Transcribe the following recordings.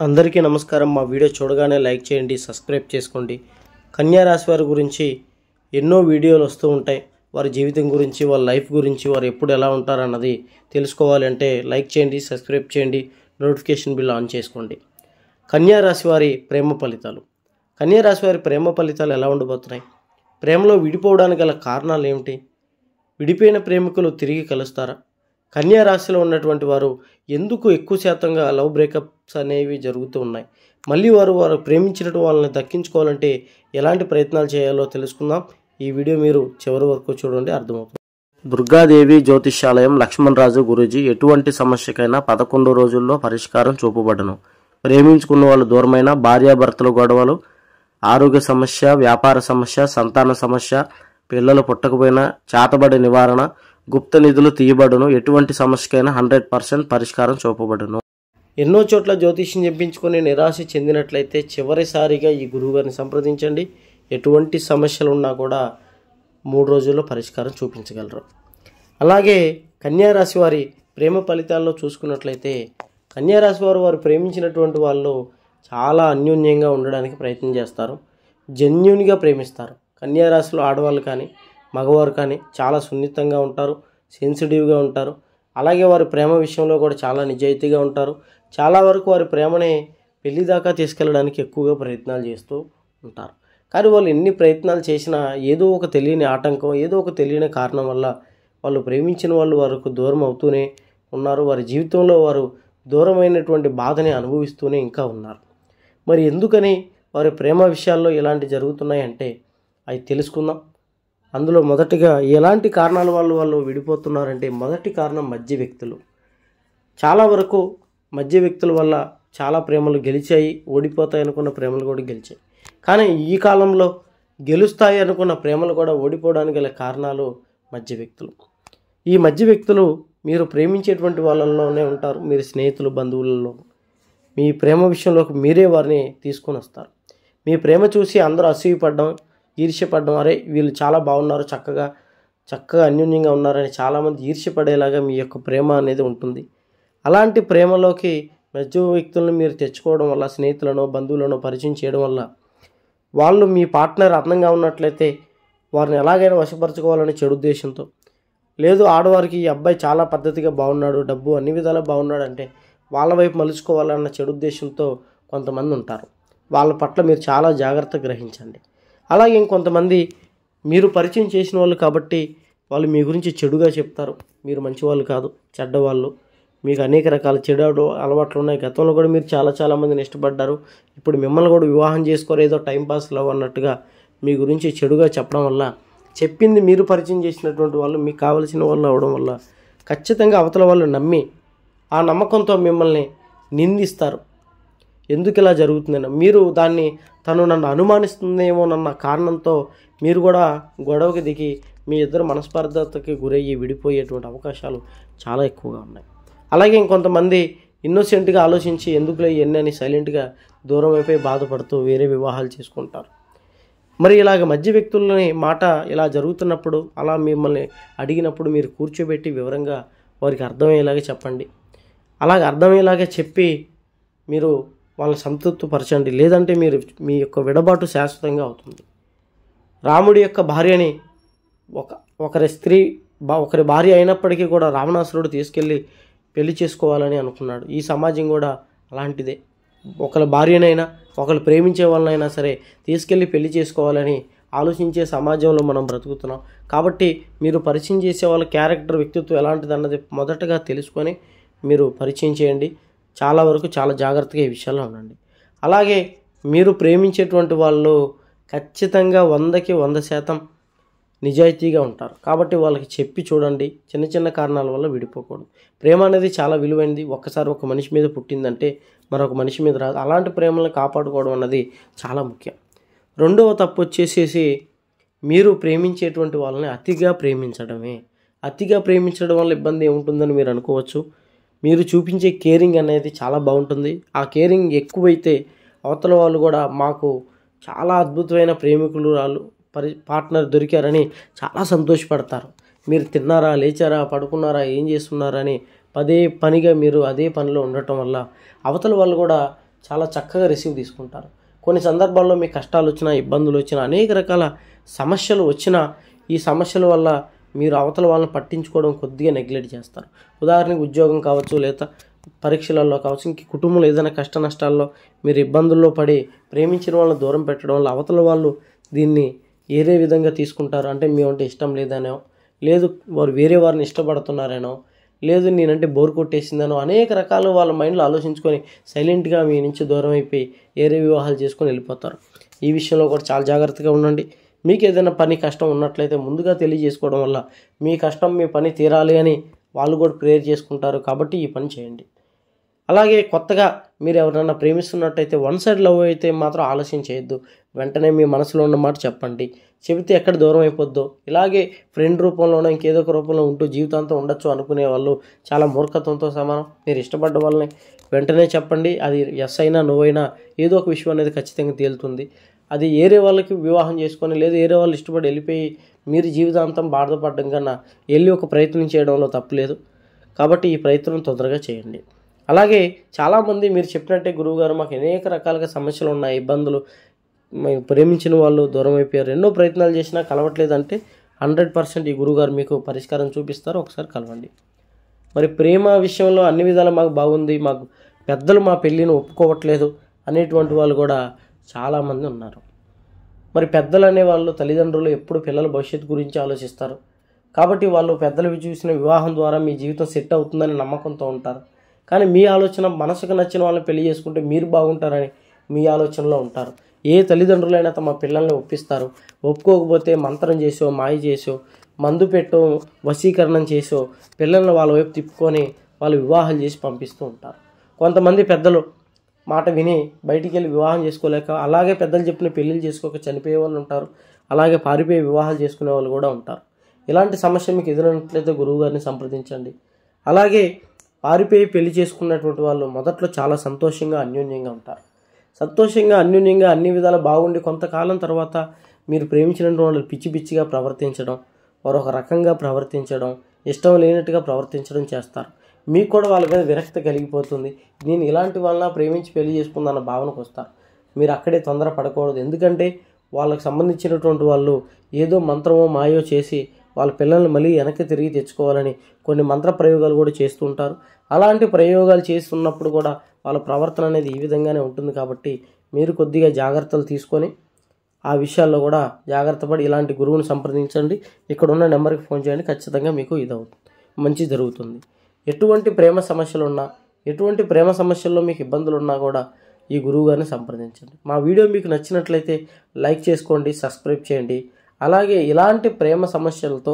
అందరికీ నమస్కారం। మా వీడియో చూడగానే లైక్ చేయండి, సబ్స్క్రైబ్ చేసుకోండి। కన్యా రాశి వారి గురించి ఎన్నో వీడియోలు వస్తూ ఉంటాయి। వారి జీవితం గురించి, వాళ్ళ లైఫ్ గురించి, వారు ఎప్పుడు ఎలా ఉంటారు అన్నది తెలుసుకోవాలంటే లైక్ చేయండి, సబ్స్క్రైబ్ చేయండి, నోటిఫికేషన్ బిల్ ఆన్ చేసుకోండి। కన్యా రాశి వారి ప్రేమ ఫలితాలు। కన్యా రాశి వారి ప్రేమ ఫలితాలు ఎలా ఉండబోతున్నాయి? ప్రేమలో విడిపోవడానికి గల కారణాలు ఏమిటి? విడిపోయిన ప్రేమికులు తిరిగి కలుస్తారా? కన్యా రాశిలో ఉన్నటువంటి వారు ఎందుకు ఎక్కువ శాతంగా లవ్ బ్రేకప్స్ అనేవి జరుగుతూ ఉన్నాయి? మళ్ళీ వారు ప్రేమించినట్టు వాళ్ళని దక్కించుకోవాలంటే ఎలాంటి ప్రయత్నాలు చేయాలో తెలుసుకుందాం। ఈ వీడియో మీరు చివరి వరకు చూడండి, అర్థమవుతుంది। దుర్గాదేవి జ్యోతిష్యాలయం లక్ష్మణ్ రాజు గురూజీ ఎటువంటి సమస్యకైనా 11 రోజుల్లో పరిష్కారం చూపబడను। ప్రేమించుకున్న వాళ్ళు దూరమైన, భార్యాభర్తల గొడవలు, ఆరోగ్య సమస్య, వ్యాపార సమస్య, సంతాన సమస్య, పిల్లలు పుట్టకపోయినా చేతబడి నివారణ, గుప్త నిధులు తీయబడును। ఎటువంటి సమస్యకైనా 100% పరిష్కారం చూపబడును। ఎన్నో చోట్ల జ్యోతిష్యం చెప్పించుకొని నిరాశ చెందినట్లయితే చివరిసారిగా ఈ గురువుగారిని సంప్రదించండి। ఎటువంటి సమస్యలు ఉన్నా కూడా 3 రోజుల్లో పరిష్కారం చూపించగలరు। అలాగే కన్యా రాశి వారి ప్రేమ ఫలితాల్లో చూసుకున్నట్లయితే కన్యా రాశి వారు ప్రేమించినటువంటి వాళ్ళు చాలా అన్యోన్యంగా ఉండడానికి ప్రయత్నం చేస్తారు, జెన్యూన్గా ప్రేమిస్తారు। కన్యా రాశిలో ఆడవాళ్ళు కానీ మగవారు కానీ చాలా సున్నితంగా ఉంటారు, సెన్సిటివ్గా ఉంటారు। అలాగే వారి ప్రేమ విషయంలో కూడా చాలా నిజాయితీగా ఉంటారు। చాలా వరకు వారి ప్రేమని పెళ్లి దాకా తీసుకెళ్ళడానికి ఎక్కువగా ప్రయత్నాలు చేస్తూ ఉంటారు। కానీ వాళ్ళు ఎన్ని ప్రయత్నాలు చేసినా ఏదో ఒక తెలియని ఆటంకం, ఏదో ఒక తెలియని కారణం వల్ల వాళ్ళు ప్రేమించిన వాళ్ళు వారికి దూరం అవుతూనే ఉన్నారు। వారి జీవితంలో వారు దూరమైనటువంటి బాధని అనుభవిస్తూనే ఇంకా ఉన్నారు। మరి ఎందుకని వారి ప్రేమ విషయాల్లో ఇలాంటి జరుగుతున్నాయంటే అవి తెలుసుకుందాం। అందులో మొదటిగా ఎలాంటి కారణాల వాళ్ళు విడిపోతున్నారంటే మొదటి కారణం మధ్య వ్యక్తులు। చాలా వరకు మధ్య వ్యక్తుల వల్ల చాలా ప్రేమలు గెలిచాయి, ఓడిపోతాయి అనుకున్న ప్రేమలు కూడా గెలిచాయి। కానీ ఈ కాలంలో గెలుస్తాయి అనుకున్న ప్రేమలు కూడా ఓడిపోవడానికి గల కారణాలు మధ్య వ్యక్తులు। ఈ మధ్య వ్యక్తులు మీరు ప్రేమించేటువంటి వాళ్ళలోనే ఉంటారు, మీరు స్నేహితులు, బంధువులలో మీ ప్రేమ విషయంలోకి మీరే వారిని తీసుకొని వస్తారు। మీ ప్రేమ చూసి అందరూ అసూయపడడం, ఈర్ష్యపడడం, అరే వీళ్ళు చాలా బాగున్నారు, చక్కగా అన్యోన్యంగా ఉన్నారని చాలామంది ఈర్ష్యపడేలాగా మీ యొక్క ప్రేమ అనేది ఉంటుంది। అలాంటి ప్రేమలోకి మధ్య వ్యక్తులను మీరు తెచ్చుకోవడం వల్ల, స్నేహితులను, బంధువులను పరిచయం చేయడం వల్ల వాళ్ళు మీ పార్ట్నర్ అందంగా ఉన్నట్లయితే వారిని ఎలాగైనా వశపరచుకోవాలని చెడు ఉద్దేశంతో, లేదు ఆడవారికి ఈ అబ్బాయి చాలా పద్ధతిగా బాగున్నాడు, డబ్బు అన్ని విధాలా బాగున్నాడు అంటే వాళ్ళ వైపు మలుచుకోవాలన్న చెడు ఉద్దేశంతో కొంతమంది ఉంటారు। వాళ్ళ పట్ల మీరు చాలా జాగ్రత్త గ్రహించండి। అలాగే ఇంకొంతమంది మీరు పరిచయం చేసిన వాళ్ళు కాబట్టి వాళ్ళు మీ గురించి చెడుగా చెప్తారు, మీరు మంచివాళ్ళు కాదు, చెడ్డవాళ్ళు, మీకు అనేక రకాల చెడు అలవాట్లు ఉన్నాయి, గతంలో కూడా మీరు చాలామందిని ఇష్టపడ్డారు, ఇప్పుడు మిమ్మల్ని కూడా వివాహం చేసుకోరు, ఏదో టైంపాస్ లవ్ అన్నట్టుగా మీ గురించి చెడుగా చెప్పడం వల్ల, చెప్పింది మీరు పరిచయం చేసినటువంటి వాళ్ళు మీకు కావలసిన వాళ్ళు అవడం వల్ల ఖచ్చితంగా అవతల వాళ్ళు నమ్మి ఆ నమ్మకంతో మిమ్మల్ని నిందిస్తారు। ఎందుకు ఇలా జరుగుతుందని మీరు దాన్ని తను నన్ను అనుమానిస్తుందేమోనన్న కారణంతో మీరు కూడా గొడవకి దిగి మీ ఇద్దరు మనస్పర్ధతకి గురయ్యి విడిపోయేటువంటి అవకాశాలు చాలా ఎక్కువగా ఉన్నాయి। అలాగే ఇంకొంతమంది ఇన్నోసెంట్గా ఆలోచించి ఎందుకులే ఇవన్నీ అని సైలెంట్గా దూరం అయిపోయి బాధపడుతూ వేరే వివాహాలు చేసుకుంటారు। మరి ఇలాగ మధ్య వ్యక్తులని మాట ఇలా జరుగుతున్నప్పుడు, అలా మిమ్మల్ని అడిగినప్పుడు మీరు కూర్చోబెట్టి వివరంగా వారికి అర్థమయ్యేలాగా చెప్పండి। అలాగే అర్థమయ్యేలాగా చెప్పి మీరు వాళ్ళని సంతృప్తిపరచండి, లేదంటే మీ యొక్క విడబాటు శాశ్వతంగా అవుతుంది। రాముడి యొక్క భార్యని ఒకరి భార్య అయినప్పటికీ కూడా రావణాసురుడు తీసుకెళ్ళి పెళ్లి చేసుకోవాలని అనుకున్నాడు। ఈ సమాజం కూడా అలాంటిదే, ఒకరి భార్యనైనా ఒకరు ప్రేమించే వాళ్ళనైనా సరే తీసుకెళ్ళి పెళ్లి చేసుకోవాలని ఆలోచించే సమాజంలో మనం బ్రతుకుతున్నాం। కాబట్టి మీరు పరిచయం చేసే వాళ్ళ క్యారెక్టర్, వ్యక్తిత్వం ఎలాంటిది అన్నది మొదటగా తెలుసుకొని మీరు పరిచయం చేయండి। చాలా వరకు చాలా జాగ్రత్తగా ఈ విషయాల్లో ఉండండి। అలాగే మీరు ప్రేమించేటువంటి వాళ్ళు ఖచ్చితంగా 100కి 100% నిజాయితీగా ఉంటారు, కాబట్టి వాళ్ళకి చెప్పి చూడండి। చిన్న కారణాల వల్ల విడిపోకూడదు। ప్రేమ అనేది చాలా విలువైనది, ఒక్కసారి ఒక మనిషి మీద పుట్టిందంటే మరొక మనిషి మీద రాదు। అలాంటి ప్రేమలను కాపాడుకోవడం అన్నది చాలా ముఖ్యం। రెండవ తప్పు వచ్చేసేసి మీరు ప్రేమించేటువంటి వాళ్ళని అతిగా ప్రేమించడమే। అతిగా ప్రేమించడం వల్ల ఇబ్బంది ఏముంటుందని మీరు అనుకోవచ్చు, మీరు చూపించే కేరింగ్ అనేది చాలా బాగుంటుంది। ఆ కేరింగ్ ఎక్కువైతే అవతల వాళ్ళు కూడా మాకు చాలా అద్భుతమైన ప్రేమికులు పార్ట్నర్ దొరికారని చాలా సంతోషపడతారు। మీరు తిన్నారా, లేచారా, పడుకున్నారా, ఏం చేస్తున్నారా అని పదే పనిగా మీరు అదే పనిలో ఉండటం వల్ల అవతల వాళ్ళు కూడా చాలా చక్కగా రిసీవ్ తీసుకుంటారు. కొన్ని సందర్భాల్లో మీ కష్టాలు వచ్చినా, ఇబ్బందులు వచ్చినా, అనేక రకాల సమస్యలు వచ్చినా ఈ సమస్యల వల్ల మీరు అవతల వాళ్ళని పట్టించుకోవడం కొద్దిగా నెగ్లెక్ట్ చేస్తారు. ఉదాహరణకి ఉద్యోగం కావచ్చు, లేదా పరీక్షలలో కావచ్చు, ఇంక కుటుంబంలో ఏదైనా కష్ట నష్టాల్లో మీరు ఇబ్బందుల్లో పడి ప్రేమించిన వాళ్ళని దూరం పెట్టడం వల్ల అవతల వాళ్ళు దీన్ని ఏదే విధంగా తీసుకుంటారు అంటే మీ అంటే ఇష్టం లేదనో, లేదు వారు వేరే వారిని ఇష్టపడుతున్నారనో, లేదు నేనంటే బోర్ కొట్టేసిందనో అనేక రకాలు వాళ్ళ మైండ్లో ఆలోచించుకొని సైలెంట్గా మీ నుంచి దూరం అయిపోయి వేరే వివాహాలు చేసుకొని వెళ్ళిపోతారు. ఈ విషయంలో కూడా చాలా జాగ్రత్తగా ఉండండి. మీకు ఏదైనా పని కష్టం ఉన్నట్లయితే ముందుగా తెలియజేసుకోవడం వల్ల మీ కష్టం మీ పని తీరాలి అని వాళ్ళు కూడా ప్రేయర్ చేసుకుంటారు. కాబట్టి ఈ పని చేయండి. అలాగే కొత్తగా మీరు ఎవరైనా ప్రేమిస్తున్నట్టయితే వన్ సైడ్ లవ్ అయితే మాత్రం ఆలస్యం చేయొద్దు. వెంటనే మీ మనసులో ఉన్న మాట చెప్పండి. చెబితే ఎక్కడ దూరం అయిపోద్దో. ఇలాగే ఫ్రెండ్ రూపంలోనో ఇంకేదో ఒక రూపంలో ఉంటూ జీవితాంతం ఉండొచ్చు అనుకునే వాళ్ళు చాలా మూర్ఖత్వంతో సమానం. మీరు ఇష్టపడ్డ వాళ్ళని వెంటనే చెప్పండి. అది ఎస్ అయినా నో అయినా ఏదో ఒక విషయం అనేది ఖచ్చితంగా తేలుతుంది. అది ఏరే వాళ్ళకి వివాహం చేసుకొని లేదు ఏరే వాళ్ళు ఇష్టపడి వెళ్ళిపోయి మీరు జీవితాంతం బాధపడడం కన్నా వెళ్ళి ఒక ప్రయత్నం చేయడంలో తప్పులేదు. కాబట్టి ఈ ప్రయత్నం తొందరగా చేయండి. అలాగే చాలామంది మీరు చెప్పినట్టే గురువుగారు మాకు అనేక రకాలుగా సమస్యలు ఉన్నాయి, ఇబ్బందులు, మేము ప్రేమించిన వాళ్ళు దూరం అయిపోయారు, ఎన్నో ప్రయత్నాలు చేసినా కలవట్లేదంటే 100% ఈ గురువుగారు మీకు పరిష్కారం చూపిస్తారు. ఒకసారి కలవండి. మరి ప్రేమ విషయంలో అన్ని విధాలు మాకు బాగుంది, మాకు పెద్దలు మా పెళ్ళిని ఒప్పుకోవట్లేదు అనేటువంటి వాళ్ళు కూడా చాలామంది ఉన్నారు. మరి పెద్దలు అనేవాళ్ళు తల్లిదండ్రులు ఎప్పుడు పిల్లల భవిష్యత్తు గురించి ఆలోచిస్తారు. కాబట్టి వాళ్ళు పెద్దలు చూసిన వివాహం ద్వారా మీ జీవితం సెట్ అవుతుందని నమ్మకంతో ఉంటారు. కానీ మీ ఆలోచన మనసుకు నచ్చిన వాళ్ళని పెళ్లి చేసుకుంటే మీరు బాగుంటారని మీ ఆలోచనలో ఉంటారు. ఏ తల్లిదండ్రులైనా తమ పిల్లల్ని ఒప్పిస్తారు. ఒప్పుకోకపోతే మంత్రం చేసో, మాయ చేసో, మందు పెట్టో, వశీకరణం చేసో పిల్లల్ని వాళ్ళ వైపు తిప్పుకొని వాళ్ళు వివాహాలు చేసి పంపిస్తూ ఉంటారు. కొంతమంది పెద్దలు మాట విని బయటికి వెళ్ళి వివాహం చేసుకోలేక అలాగే పెద్దలు చెప్పిన పెళ్ళిళ్ళు చేసుకోక చనిపోయే వాళ్ళు ఉంటారు. అలాగే పారిపోయే వివాహాలు చేసుకునే వాళ్ళు కూడా ఉంటారు. ఇలాంటి సమస్య మీకు ఎదురైనట్లయితే గురువుగారిని సంప్రదించండి. అలాగే పారిపోయి పెళ్లి చేసుకున్నటువంటి వాళ్ళు మొదట్లో చాలా సంతోషంగా అన్యోన్యంగా ఉంటారు. సంతోషంగా అన్యోన్యంగా అన్ని విధాలు బాగుండి కొంతకాలం తర్వాత మీరు ప్రేమించినటువంటి వాళ్ళు పిచ్చి పిచ్చిగా ప్రవర్తించడం, మరొక రకంగా ప్రవర్తించడం, ఇష్టం లేనట్టుగా ప్రవర్తించడం చేస్తారు. మీకు కూడా వాళ్ళ మీద విరక్తి కలిగిపోతుంది. నేను ఇలాంటి వాళ్ళ ప్రేమించి పెళ్లి చేసుకుందన్న భావనకు వస్తారు. మీరు అక్కడే తొందర పడకూడదు. ఎందుకంటే వాళ్ళకి సంబంధించినటువంటి వాళ్ళు ఏదో మంత్రమో మాయో చేసి వాళ్ళ పిల్లల్ని మళ్ళీ వెనక్కి తిరిగి తెచ్చుకోవాలని కొన్ని మంత్ర ప్రయోగాలు కూడా చేస్తూ ఉంటారు. అలాంటి ప్రయోగాలు చేస్తున్నప్పుడు కూడా వాళ్ళ ప్రవర్తన అనేది ఈ విధంగానే ఉంటుంది. కాబట్టి మీరు కొద్దిగా జాగ్రత్తలు తీసుకొని ఆ విషయాల్లో కూడా జాగ్రత్త పడి ఇలాంటి గురువుని సంప్రదించండి. ఇక్కడ ఉన్న నెంబర్కి ఫోన్ చేయండి. ఖచ్చితంగా మీకు ఇదవుతుంది, మంచి జరుగుతుంది. ఎటువంటి ప్రేమ సమస్యలు ఉన్నా, ఎటువంటి ప్రేమ సమస్యల్లో మీకు ఇబ్బందులు ఉన్నా కూడా ఈ గురువు గారిని సంప్రదించండి. మా వీడియో మీకు నచ్చినట్లయితే లైక్ చేసుకోండి, సబ్స్క్రైబ్ చేయండి. అలాగే ఇలాంటి ప్రేమ సమస్యలతో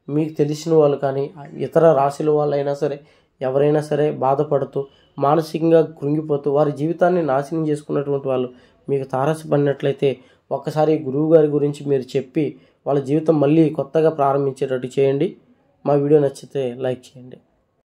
మీకు తెలిసిన వాళ్ళు కానీ ఇతర రాశుల వాళ్ళైనా సరే ఎవరైనా సరే బాధపడుతూ మానసికంగా కృంగిపోతూ వారి జీవితాన్ని నాశనం చేసుకున్నటువంటి వాళ్ళు మీకు తారసపడినట్లయితే ఒక్కసారి గురువు గారి గురించి మీరు చెప్పి వాళ్ళ జీవితం మళ్ళీ కొత్తగా ప్రారంభించేటట్టు చేయండి. మా వీడియో నచ్చితే లైక్ చేయండి.